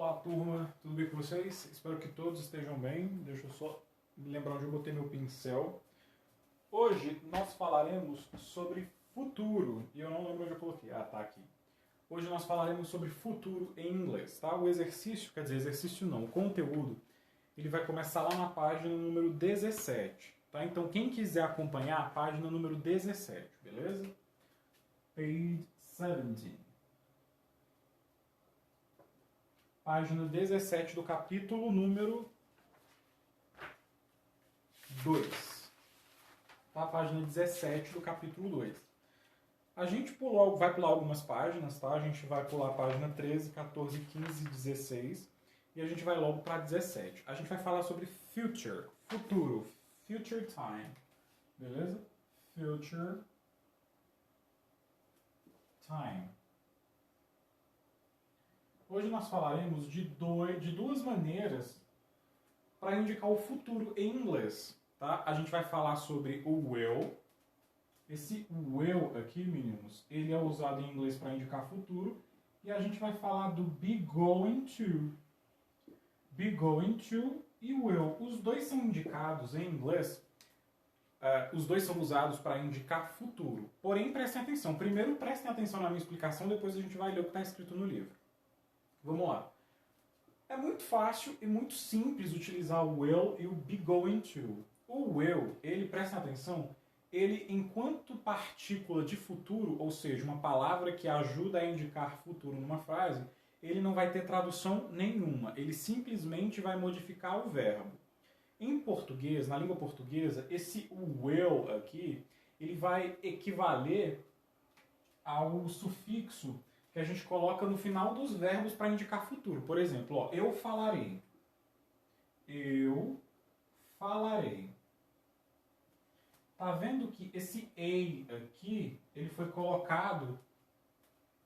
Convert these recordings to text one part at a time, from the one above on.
Olá, turma, tudo bem com vocês? Espero que todos estejam bem. Deixa eu só me lembrar onde eu botei meu pincel. Hoje nós falaremos sobre futuro. E eu não lembro onde eu coloquei. Ah, tá aqui. Hoje nós falaremos sobre futuro em inglês, tá? O exercício, quer dizer, exercício não, o conteúdo, ele vai começar lá na página número 17, tá? Então quem quiser acompanhar a página número 17, beleza? Page 17. Página 17 do capítulo número 2. Tá? Página 17 do capítulo 2. A gente vai pular algumas páginas, tá? A gente vai pular a página 13, 14, 15, 16 e a gente vai logo para 17. A gente vai falar sobre future, futuro, future time, beleza? Future time. Hoje nós falaremos de duas maneiras para indicar o futuro em inglês, tá? A gente vai falar sobre o will. Esse will aqui, meninos, ele é usado em inglês para indicar futuro. E a gente vai falar do be going to. Be going to e will. Os dois são indicados em inglês. Os dois são usados para indicar futuro. Porém, prestem atenção. Primeiro, prestem atenção na minha explicação, depois a gente vai ler o que está escrito no livro. Vamos lá. É muito fácil e muito simples utilizar o will e o be going to. O will, ele, prestem atenção, ele, enquanto partícula de futuro, ou seja, uma palavra que ajuda a indicar futuro numa frase, ele não vai ter tradução nenhuma. Ele simplesmente vai modificar o verbo. Em português, na língua portuguesa, esse will aqui, ele vai equivaler ao sufixo que a gente coloca no final dos verbos para indicar futuro. Por exemplo, ó, eu falarei. Eu falarei. Tá vendo que esse ei aqui, ele foi colocado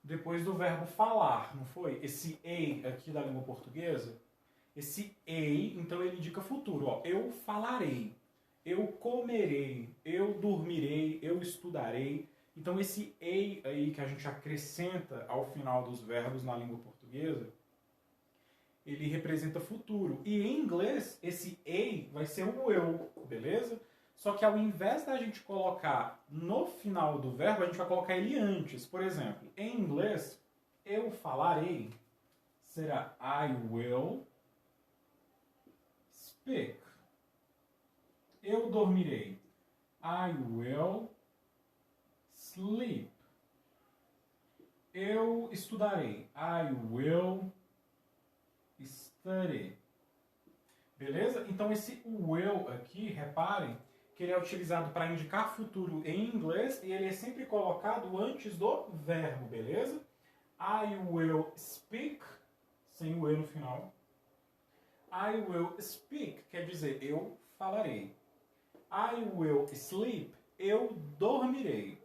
depois do verbo falar, não foi? Esse ei aqui da língua portuguesa, esse ei, então ele indica futuro. Ó, eu falarei, eu comerei, eu dormirei, eu estudarei. Então esse ei aí que a gente acrescenta ao final dos verbos na língua portuguesa, ele representa futuro. E em inglês, esse ei vai ser o will, beleza? Só que ao invés da gente colocar no final do verbo, a gente vai colocar ele antes. Por exemplo, em inglês, eu falarei será I will speak. Eu dormirei. I will sleep. Eu estudarei. I will study. Beleza? Então esse will aqui, reparem, que ele é utilizado para indicar futuro em inglês e ele é sempre colocado antes do verbo, beleza? I will speak, sem o e no final. I will speak, quer dizer, eu falarei. I will sleep, eu dormirei.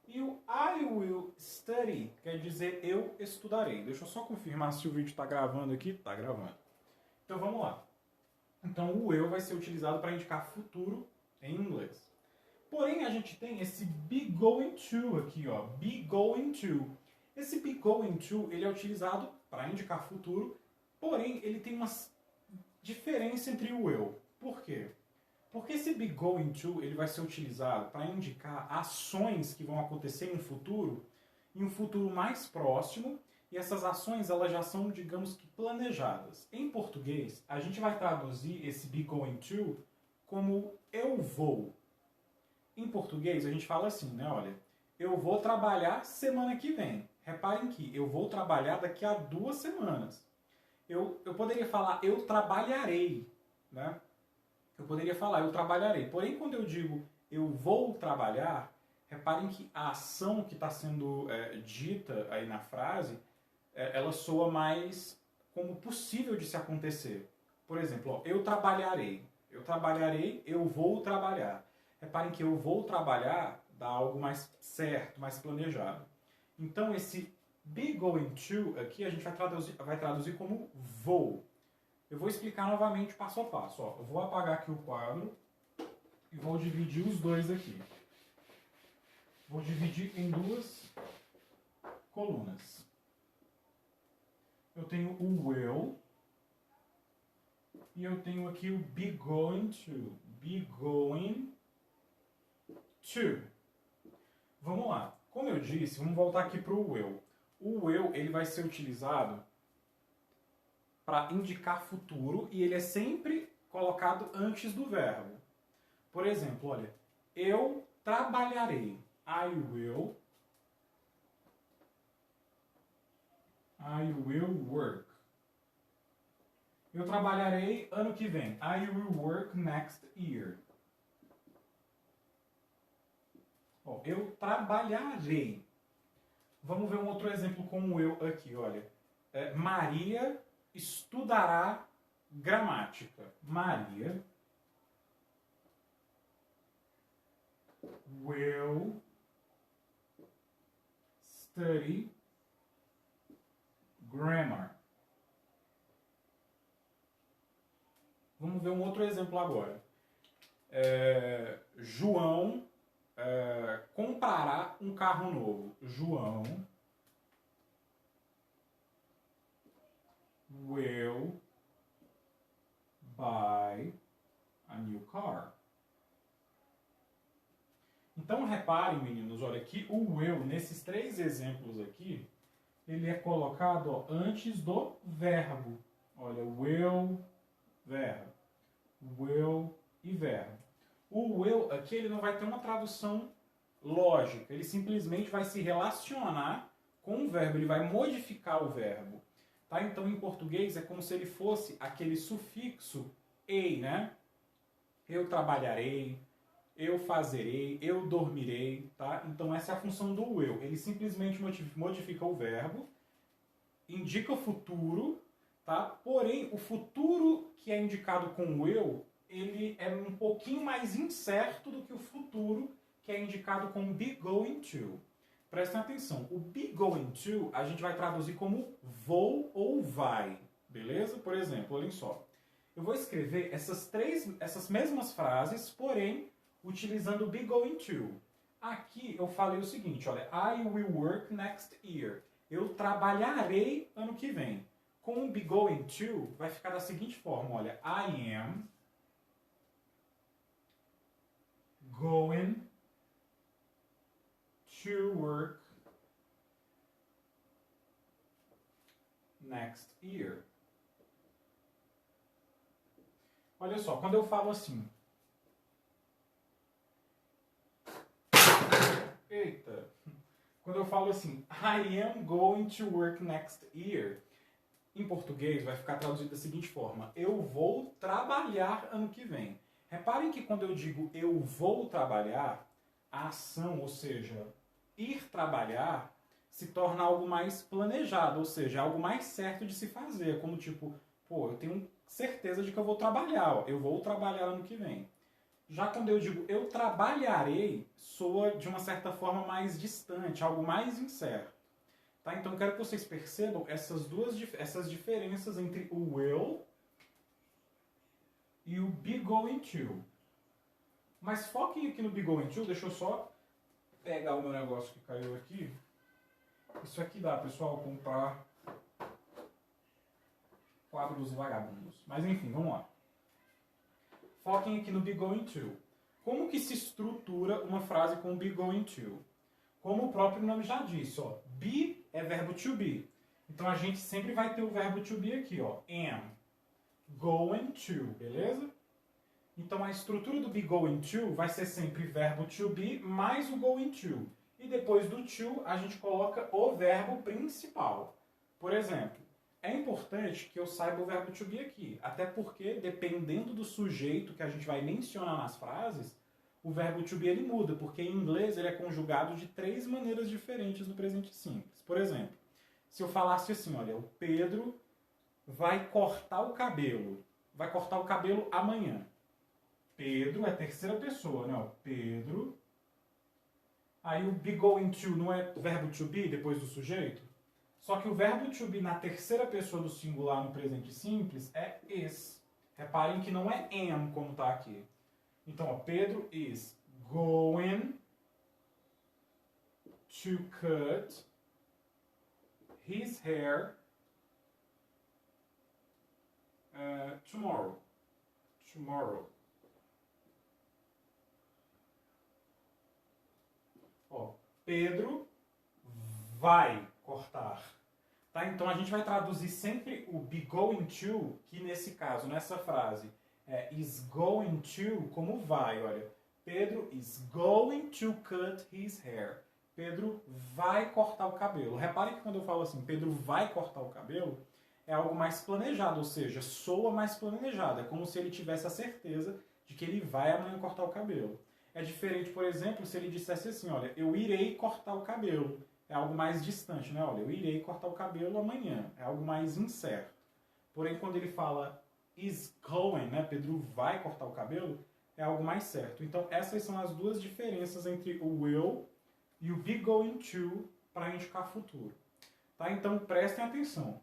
E o I will study, quer dizer, eu estudarei. Deixa eu só confirmar se o vídeo está gravando aqui. Está gravando. Então vamos lá. Então o will vai ser utilizado para indicar futuro em inglês. Porém, a gente tem esse be going to aqui, ó, be going to. Esse be going to, ele é utilizado para indicar futuro, porém, ele tem uma diferença entre o will. Por quê? Porque esse be going to, ele vai ser utilizado para indicar ações que vão acontecer em um futuro mais próximo, e essas ações, elas já são, digamos que, planejadas. Em português, a gente vai traduzir esse be going to como eu vou. Em português, a gente fala assim, né? Olha, eu vou trabalhar semana que vem. Reparem que eu vou trabalhar daqui a 2 semanas. Eu poderia falar eu trabalharei, né? Eu poderia falar eu trabalharei. Porém, quando eu digo eu vou trabalhar, reparem que a ação que está sendo dita aí na frase, ela soa mais como possível de se acontecer. Por exemplo, ó, eu trabalharei. Eu trabalharei, eu vou trabalhar. Reparem que eu vou trabalhar dá algo mais certo, mais planejado. Então esse be going to aqui a gente vai traduzir como vou. Eu vou explicar novamente passo a passo. Ó, eu vou apagar aqui o quadro e vou dividir os dois aqui. Vou dividir em 2 colunas. Eu eu tenho o will e eu tenho aqui o be going to. Be going to. Vamos lá. Como eu disse, vamos voltar aqui para o will. O will ele vai ser utilizado para indicar futuro e ele é sempre colocado antes do verbo. Por exemplo, olha, eu trabalharei. I will work. Eu trabalharei ano que vem. I will work next year. Bom, eu trabalharei. Vamos ver um outro exemplo como eu aqui, olha. Maria estudará gramática. Maria will study grammar. Vamos ver um outro exemplo agora. João comprará um carro novo. João will buy a new car. Então reparem, meninos, olha que o will, nesses três exemplos aqui, ele é colocado antes do verbo. Olha, will, verbo. Will e verbo. O will aqui ele não vai ter uma tradução lógica, ele simplesmente vai se relacionar com o verbo, ele vai modificar o verbo. Tá? Então em português é como se ele fosse aquele sufixo ei, né? Eu trabalharei, eu fazerei, eu dormirei, tá? Então essa é a função do will. Ele simplesmente modifica o verbo, indica o futuro, tá? Porém, o futuro que é indicado com will, ele é um pouquinho mais incerto do que o futuro que é indicado com be going to. Prestem atenção, o be going to a gente vai traduzir como vou ou vai, beleza? Por exemplo, olhem só. Eu vou escrever essas mesmas frases, porém, utilizando be going to. Aqui eu falei o seguinte, olha, I will work next year. Eu trabalharei ano que vem. Com o be going to, vai ficar da seguinte forma, olha, I am going to work next year. Olha só, quando eu falo assim, eita, quando eu falo assim, I am going to work next year, em português vai ficar traduzido da seguinte forma, eu vou trabalhar ano que vem. Reparem que quando eu digo eu vou trabalhar, a ação, ou seja, ir trabalhar, se torna algo mais planejado, ou seja, algo mais certo de se fazer, como tipo, pô, eu tenho certeza de que eu vou trabalhar, ó, eu vou trabalhar ano que vem. Já quando eu digo eu trabalharei, soa de uma certa forma mais distante, algo mais incerto. Tá? Então eu quero que vocês percebam essas diferenças entre o will e o be going to. Mas foquem aqui no be going to, deixa eu só pegar o meu negócio que caiu aqui. Isso aqui dá, pessoal, comprar quadro dos vagabundos. Mas enfim, vamos lá. Foquem aqui no be going to. Como que se estrutura uma frase com be going to? Como o próprio nome já disse, ó, be é verbo to be. Então a gente sempre vai ter o verbo to be aqui, ó, am, going to, beleza? Então a estrutura do be going to vai ser sempre verbo to be mais o going to. E depois do to a gente coloca o verbo principal. Por exemplo, é importante que eu saiba o verbo to be aqui, até porque dependendo do sujeito que a gente vai mencionar nas frases, o verbo to be ele muda, porque em inglês ele é conjugado de 3 maneiras diferentes no presente simples. Por exemplo, se eu falasse assim, olha, o Pedro vai cortar o cabelo. Vai cortar o cabelo amanhã. Pedro é terceira pessoa, né? Pedro. Aí o be going to não é verbo to be depois do sujeito? Só que o verbo to be na terceira pessoa do singular no presente simples é is. Reparem que não é am como está aqui. Então, ó, Pedro is going to cut his hair Tomorrow. Tomorrow. Ó, Pedro vai cortar. Tá? Então a gente vai traduzir sempre o be going to, que nesse caso, nessa frase, is going to como vai, olha. Pedro is going to cut his hair. Pedro vai cortar o cabelo. Reparem que quando eu falo assim, Pedro vai cortar o cabelo, é algo mais planejado, ou seja, soa mais planejado. É como se ele tivesse a certeza de que ele vai amanhã cortar o cabelo. É diferente, por exemplo, se ele dissesse assim, olha, eu irei cortar o cabelo. É algo mais distante, né? Olha, eu irei cortar o cabelo amanhã. É algo mais incerto. Porém, quando ele fala is going, né? Pedro vai cortar o cabelo, é algo mais certo. Então, essas são as duas diferenças entre o will e o be going to para indicar futuro. Tá? Então, prestem atenção.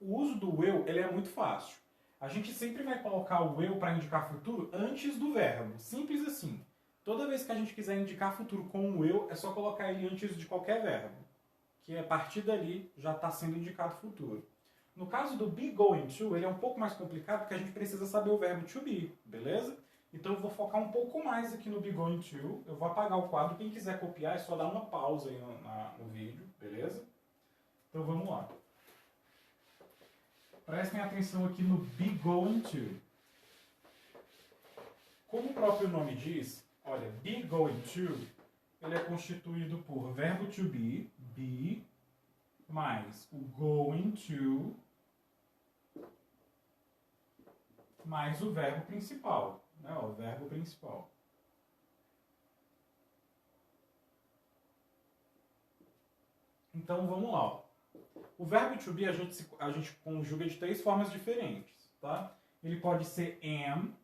O uso do will, ele é muito fácil. A gente sempre vai colocar o will para indicar futuro antes do verbo. Simples assim. Toda vez que a gente quiser indicar futuro com o will, é só colocar ele antes de qualquer verbo. Que a partir dali já está sendo indicado futuro. No caso do be going to, ele é um pouco mais complicado porque a gente precisa saber o verbo to be, beleza? Então eu vou focar um pouco mais aqui no be going to. Eu vou apagar o quadro. Quem quiser copiar é só dar uma pausa aí no vídeo, beleza? Então vamos lá. Prestem atenção aqui no be going to. Como o próprio nome diz, olha, be going to, ele é constituído por verbo to be, mais o going to, mais o verbo principal. Né? O verbo principal. Então vamos lá. Ó. O verbo to be a gente conjuga de três formas diferentes. Tá? Ele pode ser am,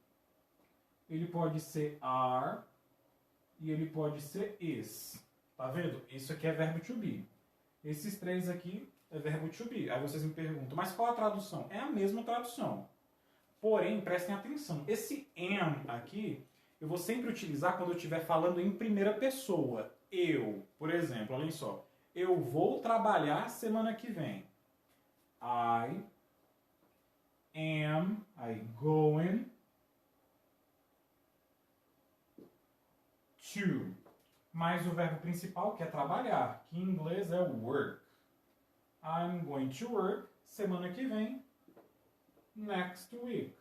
ele pode ser are e ele pode ser is. Tá vendo? Isso aqui é verbo to be. Esses três aqui é verbo to be. Aí vocês me perguntam, mas qual a tradução? É a mesma tradução. Porém, prestem atenção. Esse am aqui, eu vou sempre utilizar quando eu estiver falando em primeira pessoa. Eu, por exemplo, olhem só. Eu vou trabalhar semana que vem. I am, going to. Mais o verbo principal, que é trabalhar, que em inglês é work. I'm going to work semana que vem. Next week.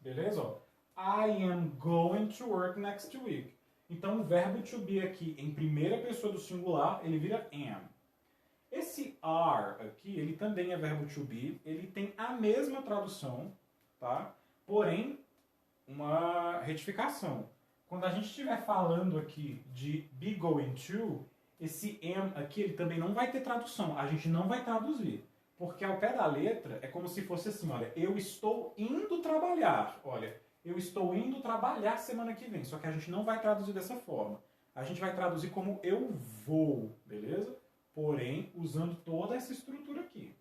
Beleza? I am going to work next week. Então o verbo to be aqui em primeira pessoa do singular, ele vira am. Esse are aqui, ele também é verbo to be, ele tem a mesma tradução, tá? Porém, uma retificação. Quando a gente estiver falando aqui de be going to, esse am aqui, ele também não vai ter tradução. A gente não vai traduzir. Porque ao pé da letra é como se fosse assim, olha, eu estou indo trabalhar. Olha, eu estou indo trabalhar semana que vem. Só que a gente não vai traduzir dessa forma. A gente vai traduzir como eu vou, beleza? Porém, usando toda essa estrutura aqui.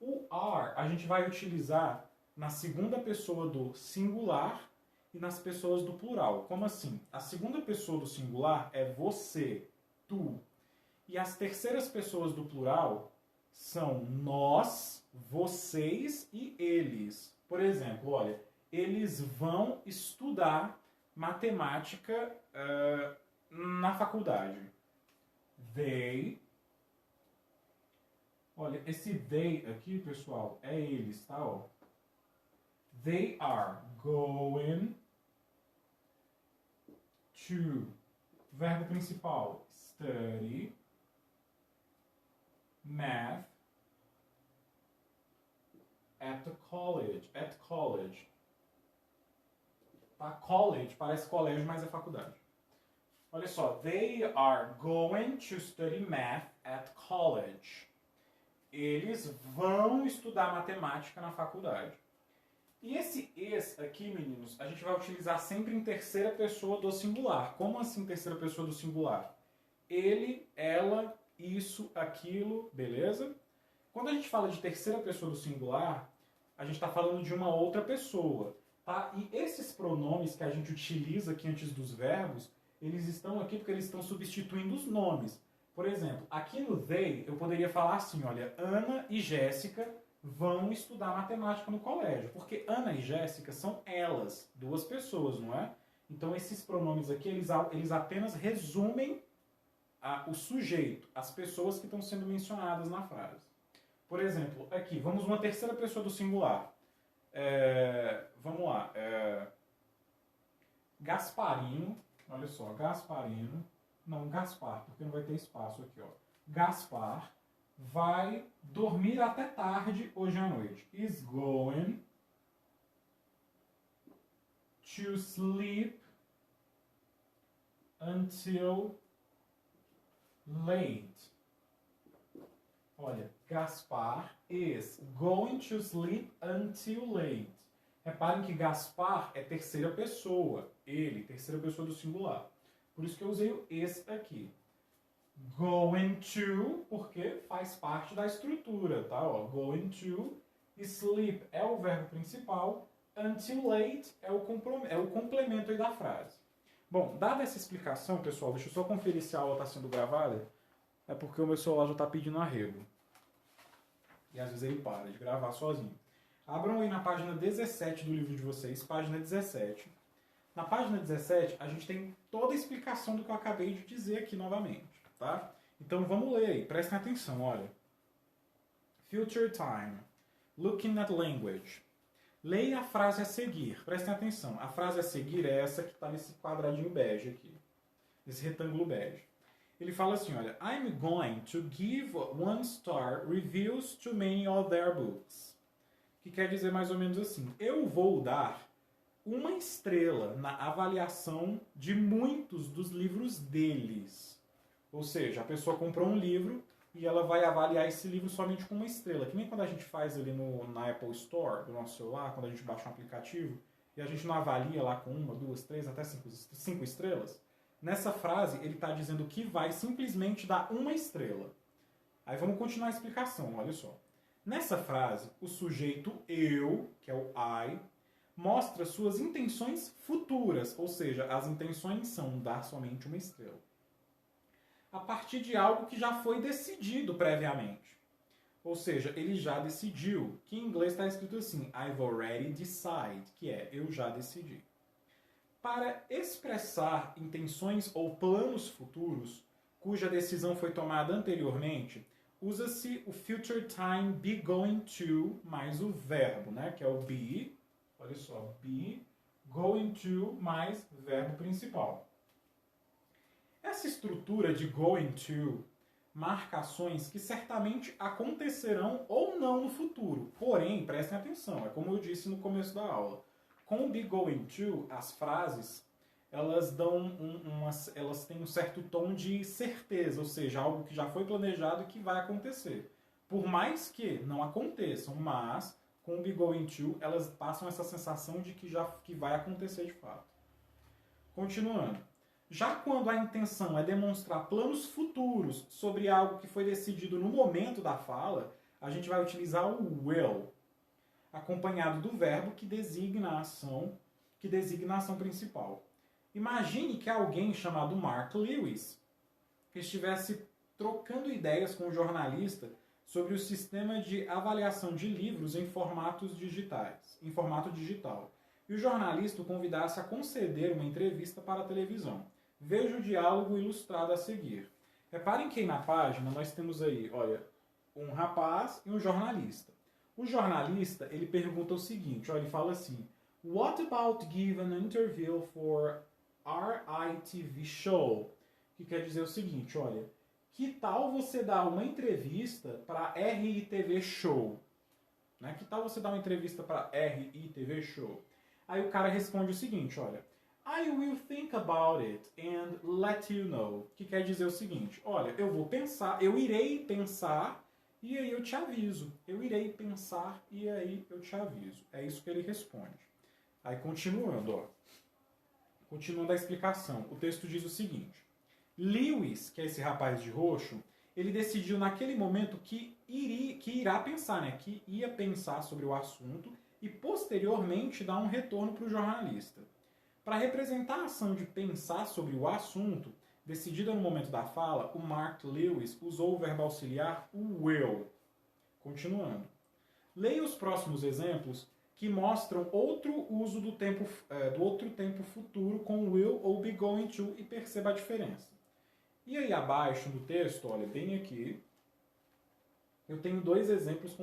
O are a gente vai utilizar na segunda pessoa do singular e nas pessoas do plural. Como assim? A segunda pessoa do singular é você, tu. E as terceiras pessoas do plural são nós, vocês e eles. Por exemplo, olha, eles vão estudar matemática na faculdade. They. Olha, esse they aqui, pessoal, é eles, tá? Ó. They are going to. Verbo principal, study. Math at the college. At college. Tá? College parece colégio, mas é faculdade. Olha só. They are going to study math at college. Eles vão estudar matemática na faculdade. E esse is aqui, meninos, a gente vai utilizar sempre em terceira pessoa do singular. Como assim terceira pessoa do singular? Ele, ela, isso, aquilo, beleza? Quando a gente fala de terceira pessoa do singular, a gente está falando de uma outra pessoa, tá? E esses pronomes que a gente utiliza aqui antes dos verbos, eles estão aqui porque eles estão substituindo os nomes. Por exemplo, aqui no they, eu poderia falar assim, olha, Ana e Jéssica vão estudar matemática no colégio. Porque Ana e Jéssica são elas, duas pessoas, não é? Então esses pronomes aqui, eles apenas resumem o sujeito, as pessoas que estão sendo mencionadas na frase. Por exemplo, aqui, vamos uma terceira pessoa do singular. Vamos lá. Gasparino, olha só, Gasparino, não, Gaspar, porque não vai ter espaço aqui, ó. Gaspar vai dormir até tarde hoje à noite. Is going to sleep until late. Olha, Gaspar is going to sleep until late. Reparem que Gaspar é terceira pessoa. Ele, terceira pessoa do singular. Por isso que eu usei o is aqui. Going to, porque faz parte da estrutura, tá? Ó, going to, sleep é o verbo principal, until late é o complemento aí da frase. Bom, dada essa explicação, pessoal, deixa eu só conferir se a aula está sendo gravada. É porque o meu celular já está pedindo arrego. E às vezes ele para de gravar sozinho. Abram aí na página 17 do livro de vocês, página 17. Na página 17, a gente tem toda a explicação do que eu acabei de dizer aqui novamente, tá? Então vamos ler aí, prestem atenção, olha. Future time. Looking at language. Leia a frase a seguir, prestem atenção. A frase a seguir é essa que está nesse quadradinho bege aqui, nesse retângulo bege. Ele fala assim, olha, I'm going to give 1-star reviews to many of their books. Que quer dizer mais ou menos assim, eu vou dar 1 estrela na avaliação de muitos dos livros deles. Ou seja, a pessoa comprou um livro e ela vai avaliar esse livro somente com 1 estrela. Que nem quando a gente faz ali na Apple Store do nosso celular, quando a gente baixa um aplicativo, e a gente não avalia lá com 1, 2, 3, até 5 estrelas. Nessa frase, ele está dizendo que vai simplesmente dar 1 estrela. Aí vamos continuar a explicação, olha só. Nessa frase, o sujeito eu, que é o I, mostra suas intenções futuras, ou seja, as intenções são dar somente 1 estrela. A partir de algo que já foi decidido previamente. Ou seja, ele já decidiu, que em inglês está escrito assim, I've already decided, que é eu já decidi. Para expressar intenções ou planos futuros, cuja decisão foi tomada anteriormente, usa-se o future time be going to mais o verbo, né? Que é o be, olha só, be going to mais verbo principal. Essa estrutura de going to marca ações que certamente acontecerão ou não no futuro. Porém, prestem atenção, é como eu disse no começo da aula. Com o be going to, as frases, elas elas têm um certo tom de certeza, ou seja, algo que já foi planejado e que vai acontecer. Por mais que não aconteçam, mas com o be going to, elas passam essa sensação de que vai acontecer de fato. Continuando. Já quando a intenção é demonstrar planos futuros sobre algo que foi decidido no momento da fala, a gente vai utilizar o will, acompanhado do verbo que designa a ação principal. Imagine que alguém chamado Mark Lewis estivesse trocando ideias com um jornalista sobre o sistema de avaliação de livros em formato digital. E o jornalista o convidasse a conceder uma entrevista para a televisão. Veja o diálogo ilustrado a seguir. Reparem que aí na página nós temos aí, olha, um rapaz e um jornalista. O jornalista, ele pergunta o seguinte, olha, ele fala assim, What about give an interview for RITV show? Que quer dizer o seguinte, olha, que tal você dar uma entrevista para RITV show? Né? Que tal você dar uma entrevista para RITV show? Aí o cara responde o seguinte, olha, I will think about it and let you know. Que quer dizer o seguinte, olha, eu irei pensar e aí eu te aviso. Eu irei pensar e aí eu te aviso. É isso que ele responde. Aí continuando, ó. Continuando a explicação, o texto diz o seguinte. Lewis, que é esse rapaz de roxo, ele decidiu naquele momento que irá pensar, né? Que ia pensar sobre o assunto e posteriormente dar um retorno para o jornalista. Para representar a ação de pensar sobre o assunto, decidida no momento da fala, o Mark Lewis usou o verbo auxiliar o will. Continuando. Leia os próximos exemplos que mostram outro uso do outro tempo futuro com will ou be going to e perceba a diferença. E aí abaixo no texto, olha, bem aqui, eu tenho dois exemplos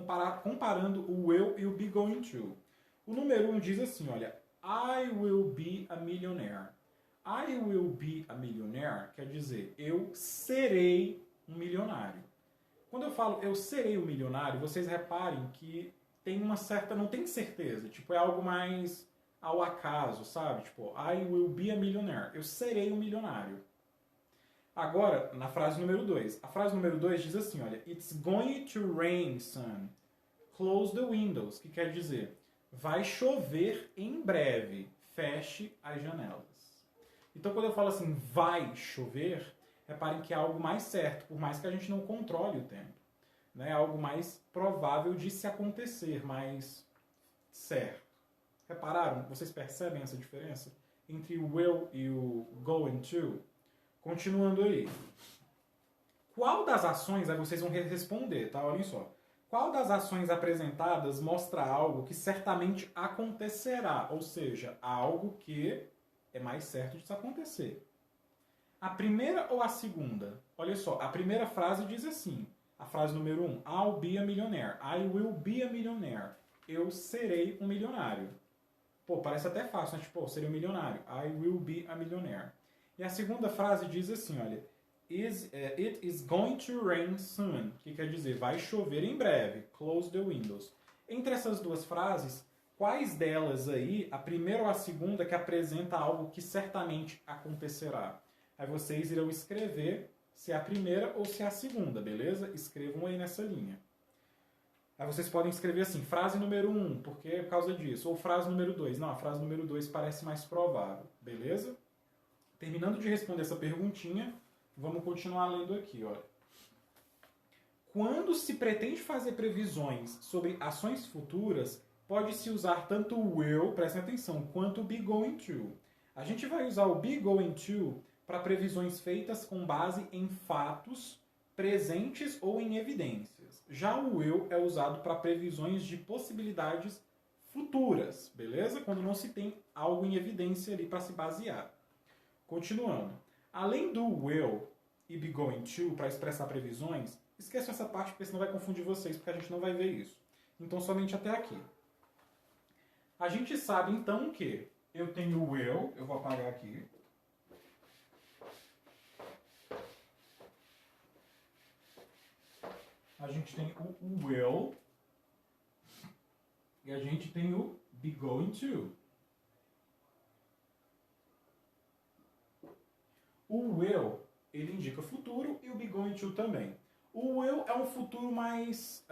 comparando o will e o be going to. O número 1 diz assim, olha, I will be a millionaire. I will be a millionaire quer dizer, eu serei um milionário. Quando eu falo eu serei um milionário, vocês reparem que tem uma certa, não tem certeza, tipo, é algo mais ao acaso, sabe? Tipo, I will be a millionaire. Eu serei um milionário. Agora, na frase número 2. A frase número 2 diz assim, olha, It's going to rain, son. Close the windows, que quer dizer, vai chover em breve. Feche as janelas. Então, quando eu falo assim, vai chover, reparem que é algo mais certo, por mais que a gente não controle o tempo. Né? É algo mais provável de se acontecer, mais certo. Repararam? Vocês percebem essa diferença entre o will e o going to? Continuando aí. Qual das ações, aí vocês vão responder, tá? Olhem só. Qual das ações apresentadas mostra algo que certamente acontecerá? Ou seja, algo que é mais certo de se acontecer. A primeira ou a segunda? Olha só, a primeira frase diz assim, a frase número 1, I'll be a millionaire. I will be a millionaire. Eu serei um milionário. Pô, parece até fácil, né? Tipo, serei um milionário. I will be a millionaire. E a segunda frase diz assim, olha, It is going to rain soon, que quer dizer, vai chover em breve. Close the windows. Entre essas duas frases, quais delas aí, a primeira ou a segunda, que apresenta algo que certamente acontecerá? Aí vocês irão escrever se é a primeira ou se é a segunda, beleza? Escrevam aí nessa linha. Aí vocês podem escrever assim, frase número 1, porque é por causa disso. Ou frase número 2. Não, a frase número 2 parece mais provável, beleza? Terminando de responder essa perguntinha, vamos continuar lendo aqui, olha. Quando se pretende fazer previsões sobre ações futuras, pode-se usar tanto o will, prestem atenção, quanto o be going to. A gente vai usar o be going to para previsões feitas com base em fatos presentes ou em evidências. Já o will é usado para previsões de possibilidades futuras, beleza? Quando não se tem algo em evidência ali para se basear. Continuando. Além do will e be going to para expressar previsões, esqueçam essa parte porque senão vai confundir vocês, porque a gente não vai ver isso. Então, somente até aqui. A gente sabe, então, que eu tenho o will, eu vou apagar aqui. A gente tem o will e a gente tem o be going to. O will, ele indica futuro e o be going to também. O will é um futuro mais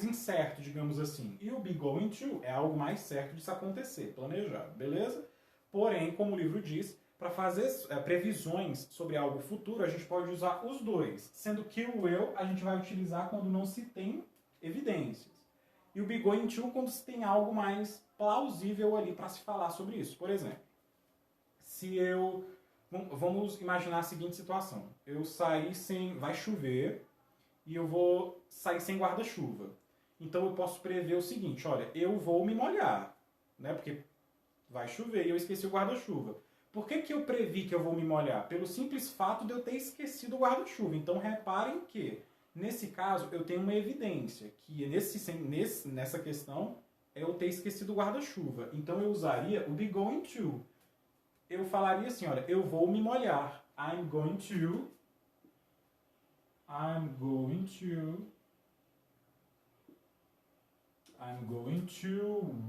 incerto, digamos assim. E o be going to é algo mais certo de se acontecer, planejado, beleza? Porém, como o livro diz, para fazer previsões sobre algo futuro, a gente pode usar os dois. Sendo que o will a gente vai utilizar quando não se tem evidências. E o be going to quando se tem algo mais plausível ali para se falar sobre isso. Por exemplo, se eu... Vamos imaginar a seguinte situação. Eu saí sem... Vai chover e eu vou sair sem guarda-chuva. Então eu posso prever o seguinte, olha, eu vou me molhar, né? Porque vai chover e eu esqueci o guarda-chuva. Por que eu previ que eu vou me molhar? Pelo simples fato de eu ter esquecido o guarda-chuva. Então reparem que, nesse caso, eu tenho uma evidência que nessa questão é eu ter esquecido o guarda-chuva. Então eu usaria o be going to. Eu falaria assim, olha, eu vou me molhar. I'm going to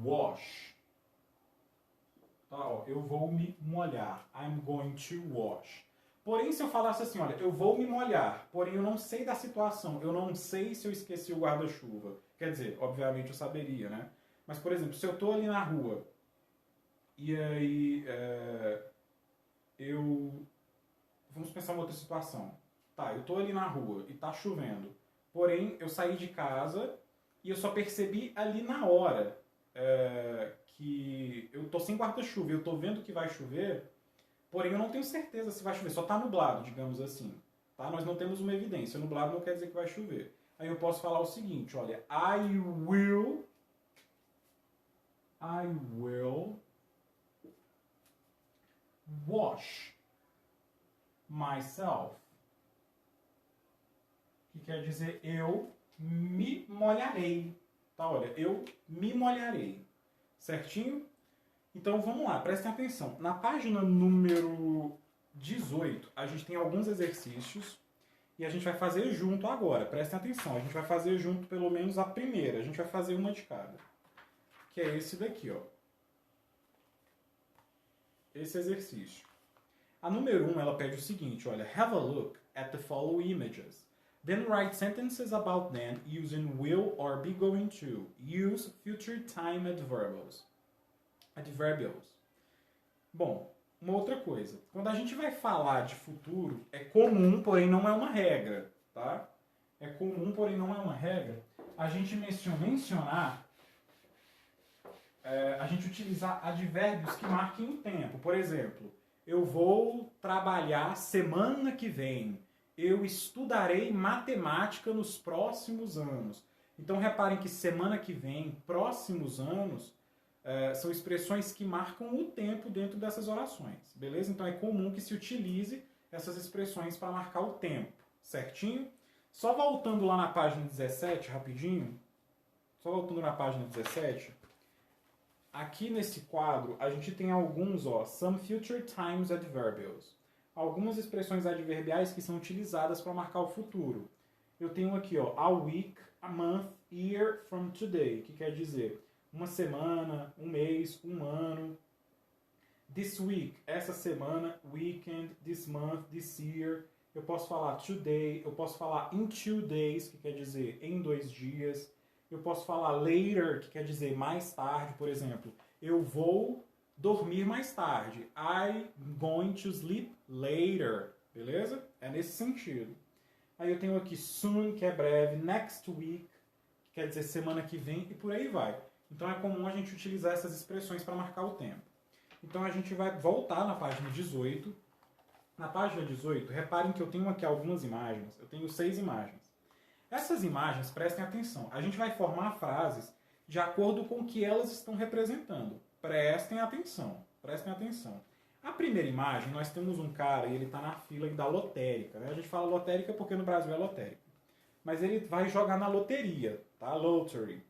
wash. Tá, ó, eu vou me molhar. I'm going to wash. Porém, se eu falasse assim, olha, eu vou me molhar, porém eu não sei da situação, eu não sei se eu esqueci o guarda-chuva. Quer dizer, obviamente eu saberia, né? Mas, por exemplo, se eu tô ali na rua e aí vamos pensar em outra situação. Tá, eu tô ali na rua e tá chovendo. Porém, eu saí de casa e eu só percebi ali na hora que eu tô sem guarda-chuva. Eu tô vendo que vai chover, porém eu não tenho certeza se vai chover. Só tá nublado, digamos assim. Tá? Nós não temos uma evidência. Nublado não quer dizer que vai chover. Aí eu posso falar o seguinte, olha, I will wash myself. Que quer dizer eu me molharei. Tá, olha, eu me molharei. Certinho? Então vamos lá, prestem atenção. Na página número 18, a gente tem alguns exercícios e a gente vai fazer junto agora. Prestem atenção, a gente vai fazer junto pelo menos a primeira. A gente vai fazer uma de cada. Que é esse daqui, ó. Esse exercício. A número 1, ela pede o seguinte, olha, have a look at the following images. Then write sentences about them using will or be going to. Use future time adverbials. Bom, uma outra coisa. Quando a gente vai falar de futuro, é comum, porém não é uma regra, tá? É comum, porém não é uma regra, a gente mencionar, a gente utilizar advérbios que marquem o tempo. Por exemplo, eu vou trabalhar semana que vem. Eu estudarei matemática nos próximos anos. Então reparem que semana que vem, próximos anos, são expressões que marcam o tempo dentro dessas orações, beleza? Então é comum que se utilize essas expressões para marcar o tempo, certinho? Só voltando lá na página 17, rapidinho, aqui nesse quadro a gente tem alguns, ó, some future times adverbials, algumas expressões adverbiais que são utilizadas para marcar o futuro. Eu tenho aqui, ó, a week, a month, year from today, que quer dizer uma semana, um mês, um ano. This week, essa semana, weekend, this month, this year. Eu posso falar today, eu posso falar in 2 days, que quer dizer em 2 dias. Eu posso falar later, que quer dizer mais tarde, por exemplo. Eu vou dormir mais tarde. I'm going to sleep later. Beleza? É nesse sentido. Aí eu tenho aqui soon, que é breve, next week, que quer dizer semana que vem, e por aí vai. Então é comum a gente utilizar essas expressões para marcar o tempo. Então a gente vai voltar na página 18. Na página 18, reparem que eu tenho aqui algumas imagens. Eu tenho 6 imagens. Essas imagens, prestem atenção, a gente vai formar frases de acordo com o que elas estão representando. Prestem atenção, prestem atenção. A primeira imagem, nós temos um cara e ele está na fila da lotérica. Né? A gente fala lotérica porque no Brasil é lotérica. Mas ele vai jogar na loteria, tá? Lottery.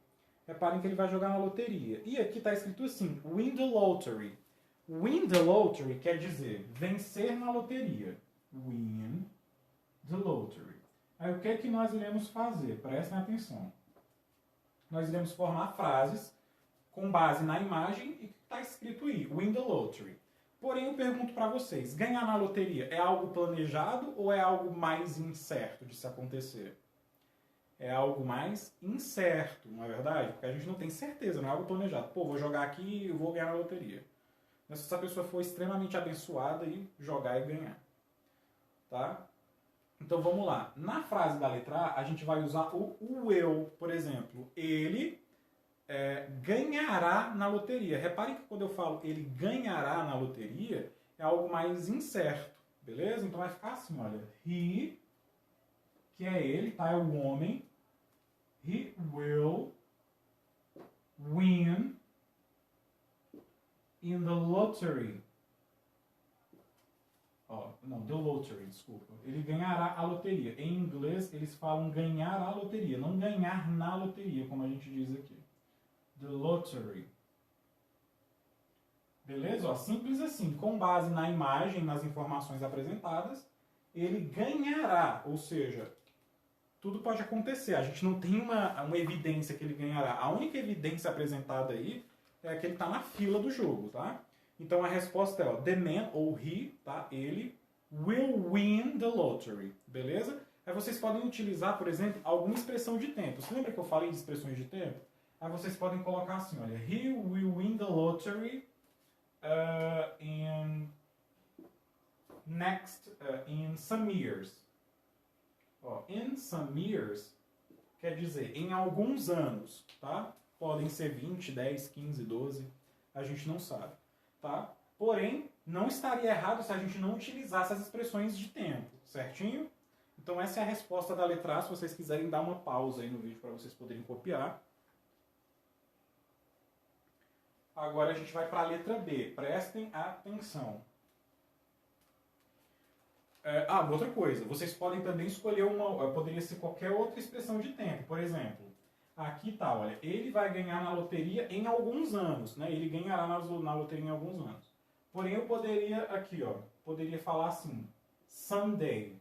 Reparem que ele vai jogar na loteria. E aqui está escrito assim, win the lottery. Win the lottery quer dizer vencer na loteria. Win the lottery. Aí o que é que nós iremos fazer? Prestem atenção. Nós iremos formar frases com base na imagem e que está escrito aí, win the lottery. Porém, eu pergunto para vocês, ganhar na loteria é algo planejado ou é algo mais incerto de se acontecer? É algo mais incerto, não é verdade? Porque a gente não tem certeza, não é algo planejado. Pô, vou jogar aqui e eu vou ganhar na loteria. Mas se essa pessoa for extremamente abençoada e jogar e ganhar. Tá? Então vamos lá. Na frase da letra A, a gente vai usar o will, por exemplo. Ele ganhará na loteria. Reparem que quando eu falo ele ganhará na loteria, é algo mais incerto. Beleza? Então vai ficar assim, olha. He, que é ele, tá? É o homem. He will win in the lottery. The lottery, desculpa. Ele ganhará a loteria. Em inglês, eles falam ganhar a loteria, não ganhar na loteria, como a gente diz aqui. The lottery. Beleza? Ó, simples assim. Com base na imagem, nas informações apresentadas, ele ganhará. Ou seja, tudo pode acontecer. A gente não tem uma evidência que ele ganhará. A única evidência apresentada aí é que ele está na fila do jogo, tá? Então a resposta é, ó, the man, ou he, tá? Ele will win the lottery, beleza? Aí vocês podem utilizar, por exemplo, alguma expressão de tempo. Você lembra que eu falei de expressões de tempo? Aí vocês podem colocar assim, olha, he will win the lottery in some years. Ó, in some years quer dizer em alguns anos, tá? Podem ser 20, 10, 15, 12, a gente não sabe, tá? Porém, não estaria errado se a gente não utilizasse as expressões de tempo, certinho? Então essa é a resposta da letra A, se vocês quiserem dar uma pausa aí no vídeo para vocês poderem copiar. Agora a gente vai para a letra B. Prestem atenção. Outra coisa. Vocês podem também escolher uma... Poderia ser qualquer outra expressão de tempo. Por exemplo, aqui tá, olha. Ele vai ganhar na loteria em alguns anos. Né? Ele ganhará na loteria em alguns anos. Porém, eu poderia, aqui, ó. Poderia falar assim. Someday.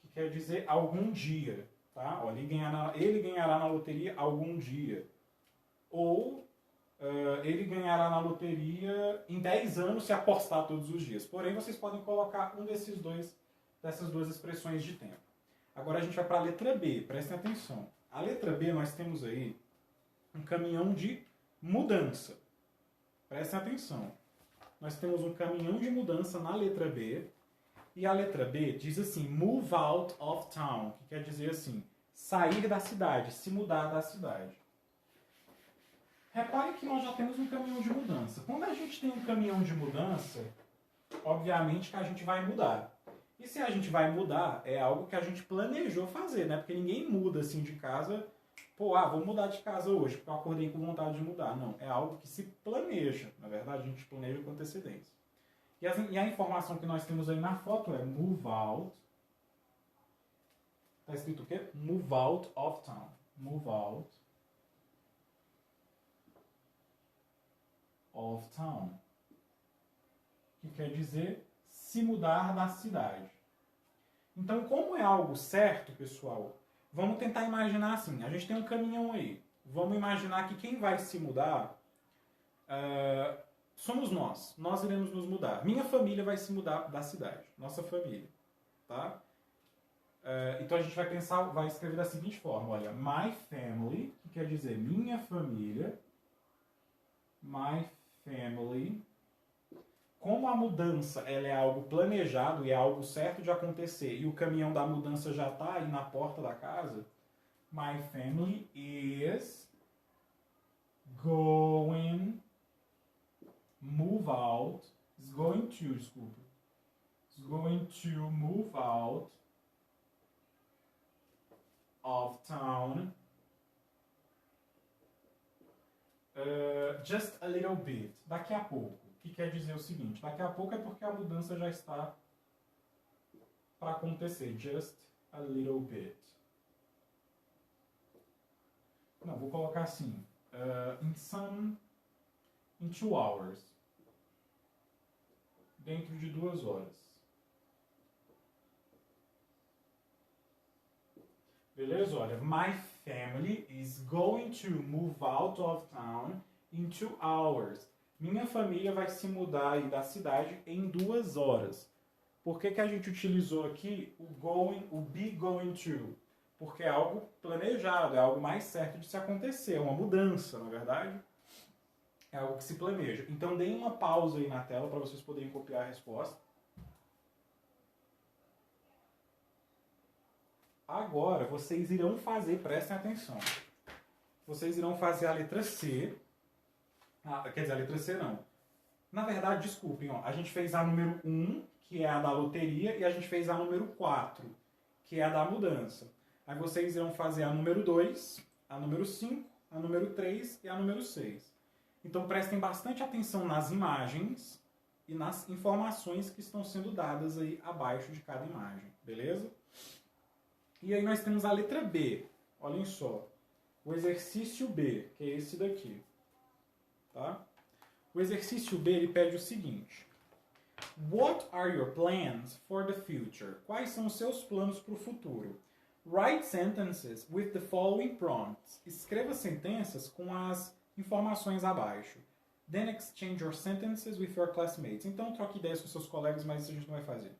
Que quer dizer algum dia. Tá? Olha, ele ganhará na loteria algum dia. Ou... ele ganhará na loteria em 10 anos se apostar todos os dias. Porém, vocês podem colocar dessas duas expressões de tempo. Agora a gente vai para a letra B. Prestem atenção. A letra B nós temos aí um caminhão de mudança. Prestem atenção. Nós temos um caminhão de mudança na letra B. E a letra B diz assim, move out of town, que quer dizer assim, sair da cidade, se mudar da cidade. Repare que nós já temos um caminhão de mudança. Quando a gente tem um caminhão de mudança, obviamente que a gente vai mudar. E se a gente vai mudar, é algo que a gente planejou fazer, né? Porque ninguém muda assim de casa, vou mudar de casa hoje, porque eu acordei com vontade de mudar. Não, é algo que se planeja. Na verdade, a gente planeja com antecedência. E a informação que nós temos aí na foto é move out. Está escrito o quê? Move out of town. Move out of town, que quer dizer se mudar da cidade. Então, como é algo certo, pessoal, vamos tentar imaginar assim, a gente tem um caminhão aí, vamos imaginar que quem vai se mudar somos nós iremos nos mudar. Minha família vai se mudar da cidade, nossa família, tá? Então a gente vai escrever da seguinte forma, olha, my family, que quer dizer minha família, my family. Como a mudança ela é algo planejado e é algo certo de acontecer e o caminhão da mudança já está aí na porta da casa, my family is going move out is going to move out of town just a little bit, daqui a pouco, que quer dizer o seguinte, daqui a pouco é porque a mudança já está para acontecer, just a little bit. Não, vou colocar assim, in 2 hours, dentro de 2 horas. Beleza? Olha, my family is going to move out of town in 2 hours. Minha família vai se mudar aí da cidade em 2 horas. Por que a gente utilizou aqui o be going to? Porque é algo planejado, é algo mais certo de se acontecer, é uma mudança, na verdade. É algo que se planeja. Então, deem uma pausa aí na tela para vocês poderem copiar a resposta. Agora, vocês irão fazer, prestem atenção. Vocês irão fazer a letra C. Quer dizer, a letra C não. Na verdade, desculpem, ó, a gente fez a número 1, que é a da loteria, e a gente fez a número 4, que é a da mudança. Aí vocês irão fazer a número 2, a número 5, a número 3 e a número 6. Então prestem bastante atenção nas imagens e nas informações que estão sendo dadas aí abaixo de cada imagem, beleza? E aí nós temos a letra B, olhem só, o exercício B, que é esse daqui, tá? O exercício B, ele pede o seguinte, what are your plans for the future? Quais são os seus planos para o futuro? Write sentences with the following prompts. Escreva sentenças com as informações abaixo. Then exchange your sentences with your classmates. Então troque ideias com seus colegas, mas isso a gente não vai fazer.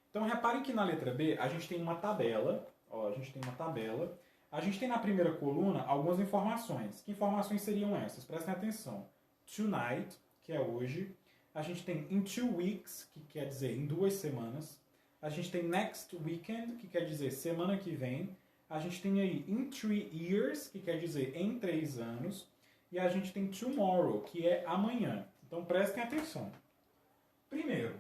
Então reparem que na letra B a gente tem uma tabela. Ó, a gente tem uma tabela. A gente tem na primeira coluna algumas informações. Que informações seriam essas? Prestem atenção. Tonight, que é hoje. A gente tem in 2 weeks, que quer dizer em 2 semanas. A gente tem next weekend, que quer dizer semana que vem. A gente tem aí in 3 years, que quer dizer em 3 anos. E a gente tem tomorrow, que é amanhã. Então prestem atenção. Primeiro,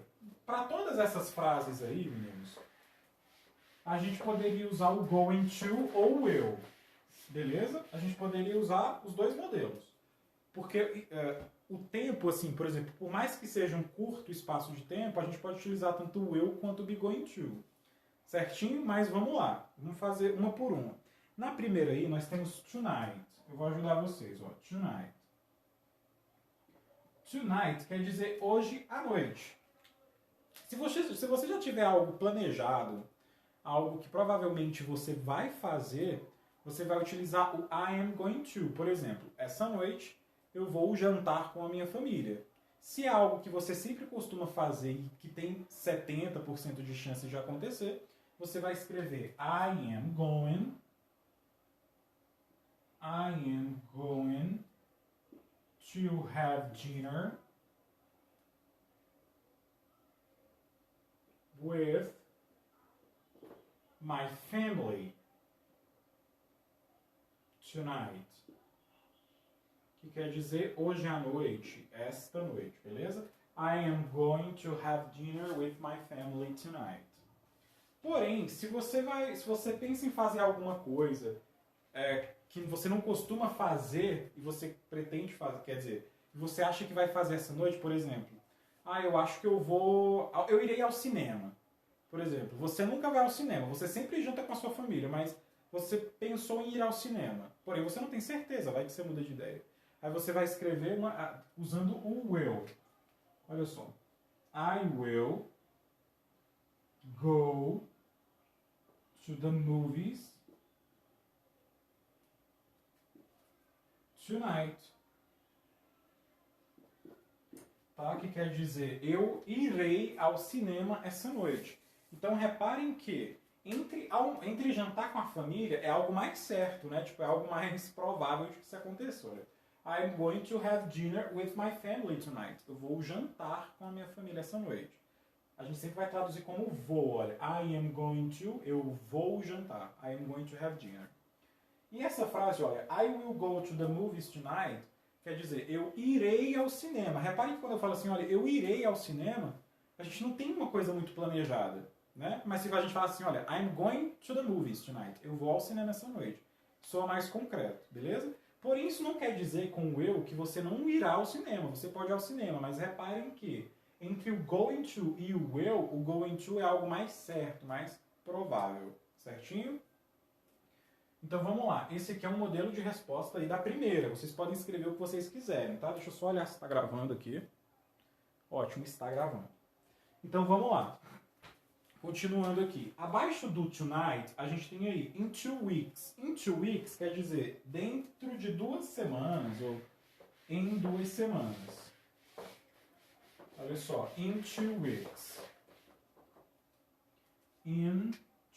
para todas essas frases aí, meninos, a gente poderia usar o going to ou o will. Beleza? A gente poderia usar os dois modelos. Porque o tempo, assim, por exemplo, por mais que seja um curto espaço de tempo, a gente pode utilizar tanto o will quanto o be going to. Certinho? Mas vamos lá. Vamos fazer uma por uma. Na primeira aí, nós temos tonight. Eu vou ajudar vocês. Ó. Tonight. Tonight quer dizer hoje à noite. Se você já tiver algo planejado, algo que provavelmente você vai fazer, você vai utilizar o I am going to. Por exemplo, essa noite eu vou jantar com a minha família. Se é algo que você sempre costuma fazer e que tem 70% de chance de acontecer, você vai escrever I am going to have dinner with my family tonight. Que quer dizer hoje à noite, esta noite, beleza? I am going to have dinner with my family tonight. Porém, se você pensa em fazer alguma coisa que você não costuma fazer e você pretende fazer, quer dizer, você acha que vai fazer essa noite, por exemplo, eu acho que eu irei ao cinema. Por exemplo, você nunca vai ao cinema, você sempre janta com a sua família, mas você pensou em ir ao cinema. Porém, você não tem certeza, vai que você muda de ideia. Aí você vai escrever usando o will. Olha só. I will go to the movies tonight. Tá? Que quer dizer, eu irei ao cinema essa noite. Então reparem que entre jantar com a família é algo mais certo, né? Tipo, é algo mais provável de que isso aconteça. Olha, I'm going to have dinner with my family tonight. Eu vou jantar com a minha família essa noite. A gente sempre vai traduzir como vou, olha. I am going to, eu vou jantar. I am going to have dinner. E essa frase, olha, I will go to the movies tonight, quer dizer, eu irei ao cinema. Reparem que quando eu falo assim, olha, eu irei ao cinema, a gente não tem uma coisa muito planejada, né? Mas se a gente fala assim, olha, I'm going to the movies tonight, eu vou ao cinema essa noite. Soa mais concreto, beleza? Porém, isso não quer dizer com o eu que você não irá ao cinema. Você pode ir ao cinema, mas reparem que entre o going to e o will, o going to é algo mais certo, mais provável. Certinho? Então vamos lá. Esse aqui é um modelo de resposta aí da primeira. Vocês podem escrever o que vocês quiserem, tá? Deixa eu só olhar se está gravando aqui. Ótimo, está gravando. Então vamos lá. Continuando aqui. Abaixo do tonight, a gente tem aí in 2 weeks. In 2 weeks quer dizer dentro de 2 semanas ou em 2 semanas. Olha só. In 2 weeks. In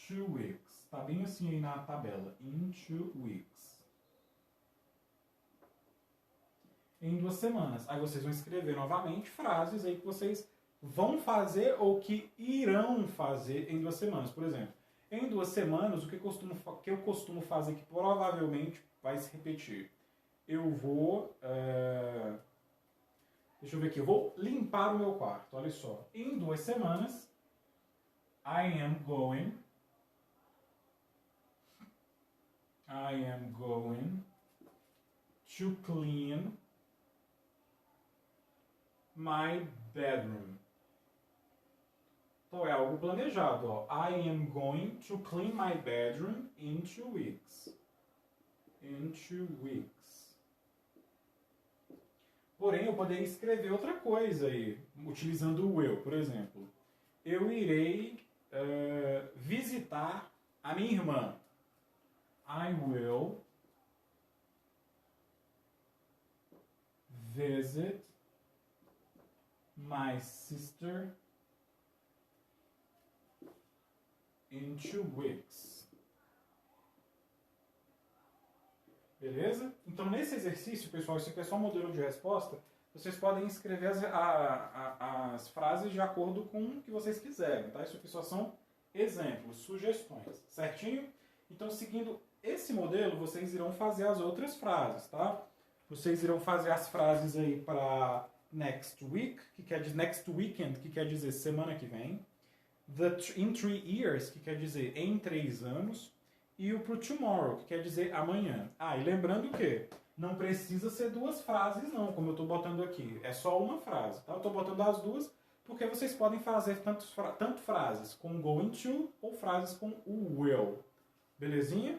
2 weeks. Tá bem assim aí na tabela. In 2 weeks. Em 2 semanas. Aí vocês vão escrever novamente frases aí que vocês vão fazer ou que irão fazer em 2 semanas. Por exemplo, em 2 semanas, o que eu costumo fazer que provavelmente vai se repetir? Eu vou... deixa eu ver aqui. Eu vou limpar o meu quarto. Olha só. Em 2 semanas, I am going to clean my bedroom. Então é algo planejado, ó. I am going to clean my bedroom in 2 weeks. In 2 weeks. Porém, eu poderia escrever outra coisa aí, utilizando o will, por exemplo. Eu irei visitar a minha irmã. I will visit my sister in 2 weeks. Beleza? Então, nesse exercício, pessoal, esse aqui é só um modelo de resposta. Vocês podem escrever as frases de acordo com o que vocês quiserem, tá? Isso aqui só são exemplos, sugestões, certinho? Então, seguindo esse modelo, vocês irão fazer as outras frases, tá? Vocês irão fazer as frases aí para next week, next weekend, que quer dizer semana que vem. in 3 years, que quer dizer em 3 anos, e o pro tomorrow, que quer dizer amanhã. Ah, e lembrando que não precisa ser 2 frases não, como eu estou botando aqui. É só uma frase, tá? Eu estou botando as duas porque vocês podem fazer tanto frases com going to ou frases com o will. Belezinha?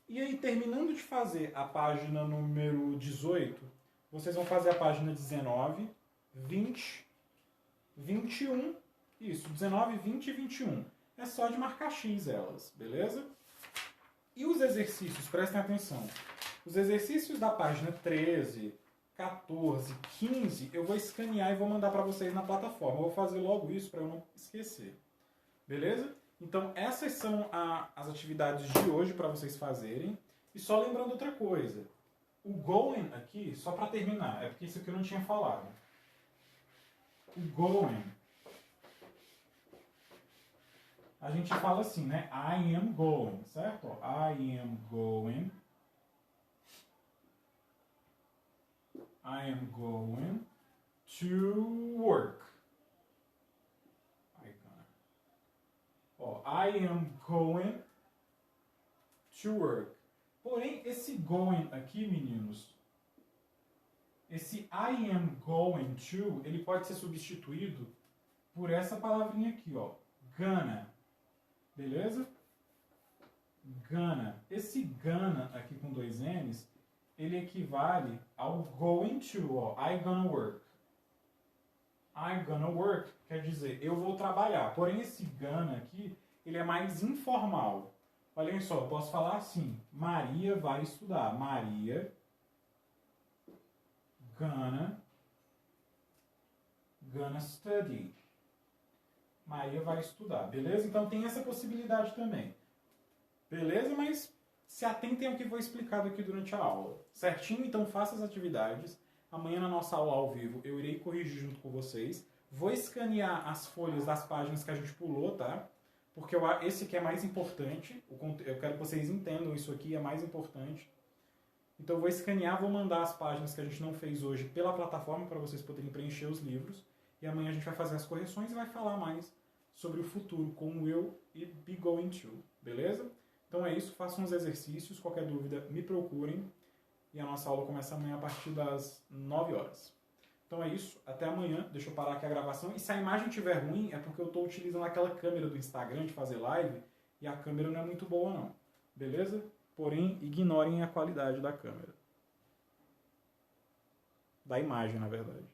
E aí, terminando de fazer a página número 18, vocês vão fazer a página 19, 20, 21, isso, 19, 20 e 21. É só de marcar X elas, beleza? E os exercícios, prestem atenção. Os exercícios da página 13, 14, 15, eu vou escanear e vou mandar para vocês na plataforma. Eu vou fazer logo isso para eu não esquecer. Beleza? Então, essas são as atividades de hoje para vocês fazerem. E só lembrando outra coisa. O going aqui, só para terminar, é porque isso aqui eu não tinha falado. O going, a gente fala assim, né? I am going, certo? I am going. I am going to work. I am going to work. Porém, esse going aqui, meninos, esse I am going to, ele pode ser substituído por essa palavrinha aqui, ó, gonna. Beleza? Gonna. Esse gonna aqui com 2 N's, ele equivale ao going to, ó, I gonna work. I gonna work quer dizer, eu vou trabalhar. Porém, esse gonna aqui, ele é mais informal. Olhem só, eu posso falar assim, Maria vai estudar. Maria gonna study. Maria vai estudar, beleza? Então tem essa possibilidade também. Beleza? Mas se atentem ao que foi explicado aqui durante a aula. Certinho? Então faça as atividades. Amanhã na nossa aula ao vivo eu irei corrigir junto com vocês. Vou escanear as folhas das páginas que a gente pulou, tá? Porque esse aqui é mais importante. Eu quero que vocês entendam isso aqui, é mais importante. Então eu vou escanear, vou mandar as páginas que a gente não fez hoje pela plataforma para vocês poderem preencher os livros. E amanhã a gente vai fazer as correções e vai falar mais sobre o futuro com will e be going to. Beleza? Então é isso, façam os exercícios. Qualquer dúvida, me procurem. E a nossa aula começa amanhã a partir das 9 horas. Então é isso, até amanhã. Deixa eu parar aqui a gravação. E se a imagem estiver ruim, é porque eu estou utilizando aquela câmera do Instagram de fazer live e a câmera não é muito boa não. Beleza? Porém, ignorem a qualidade da câmera. Da imagem, na verdade.